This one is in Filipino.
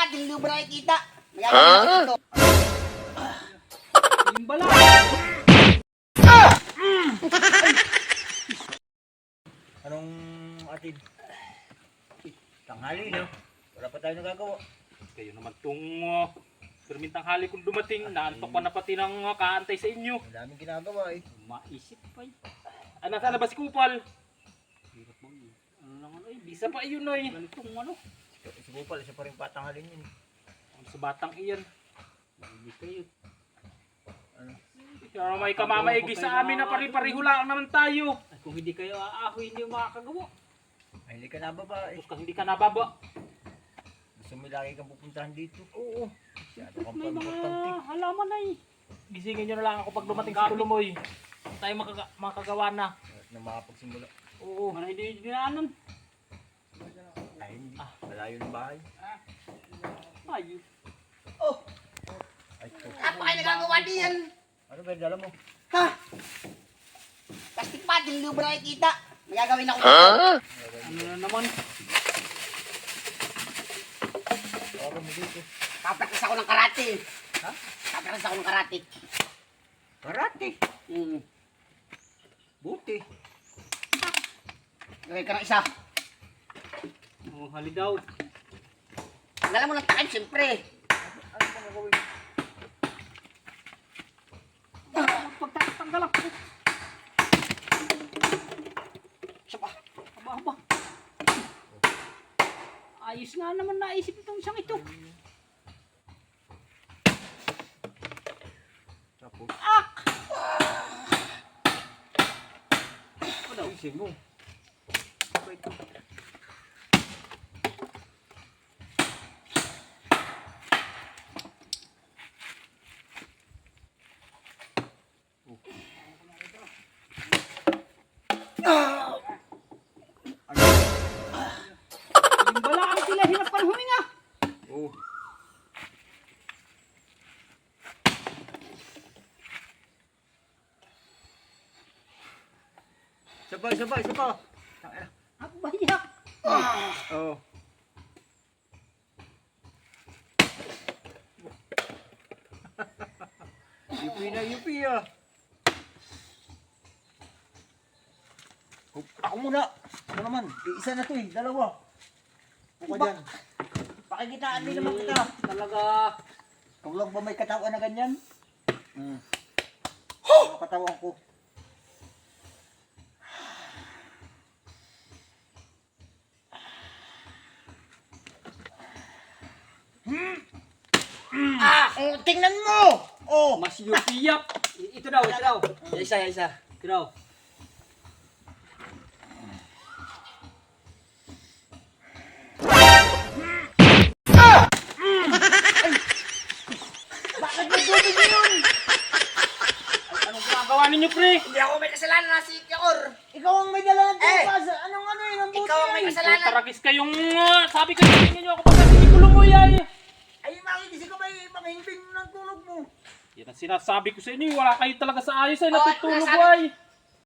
pa, hindi mo ba nakikita? Magagawin ako ito. Yung bala. Anong atid? Tanghali, no? Wala pa tayo nagagawa. Kayo naman tong permintang hali kung dumating. Naantok pa na pati ng kaantay sa inyo. Ang daming ginagawa eh. Maisip pa eh. Ah, nasa labas si Kupal. Hirap mo yun. Ano lang ano eh. Bisa pa yun eh. Ganitong ano. Si Bupal, isa pa rin patanghalin yun. Ang sa batang iyan. Hindi kayo. Ano? Kaya may kamamaigi sa amin na pari-pariho lang naman tayo. At kung hindi kayo aahoy, hindi mo makakagawa. Ay, hindi ka nababa eh. Tapos kung hindi ka nababa. Gusto mo lagi kang pupuntahan dito. Oo. Masyado kang May mga importante. halaman na eh. Gisingin nyo na lang ako pag dumating sa Tulumoy. Tayo makagawa na. At na makapagsimula. Oo. Para hindi dinaanan. Ay, hindi. Malayo ng bahay. Ay, Oh, Ay, ito. ano pa kayo nagagawa diyan? Ano ba yung dala mo? Ha? Plastic pa, hindi mo ba nakikita? Magagawin ako ito. ano na naman. Tawag mo dito. Kapraktis ako ng karate. Ha? Kapraktis ako ng karate. Karate. Buti. Gawin ka ng isa. Oh, hali daw. Tanggalan mo ng takip, siyempre. Ano ba gagawin? Pagtatanggal ako. Isa pa. Aba. Ayos nga naman naisip itong isang ito. Tapos. Ano? Ayusin mo. Ano ito? Yung bala ang sila hirap pa ng huminga. Oh. Isa pa. Tangina. Abayak. Oh. Yupi ah. Ako muna. Ano naman? Isa na to eh. Dalawa. Ako dyan. Pakikitaan din naman kita. Talaga. Ikaw lang ba may katawan na ganyan? Ano katawan ko? Oh, tingnan mo! Oh! Mas yupiyak. Ito daw. Isa. Ito daw. Bakit mo tubig yun? Anong ginagawa ninyo, pre? Hindi ako may kasalanan na si Kior. Ikaw ang may dala ng Eh! tupas. Anong ano yun? Ang buti Ikaw ang may yan. kasalanan. Taragis kayong sabi ko sa inyo ako pag hindi Tulumoy ay. Ay, makikisi ko may manghimping ng tulog mo. Yan ang sinasabi ko sa inyo, wala kayo talaga sa ayos ay Oh, natutulog nasabi- ay.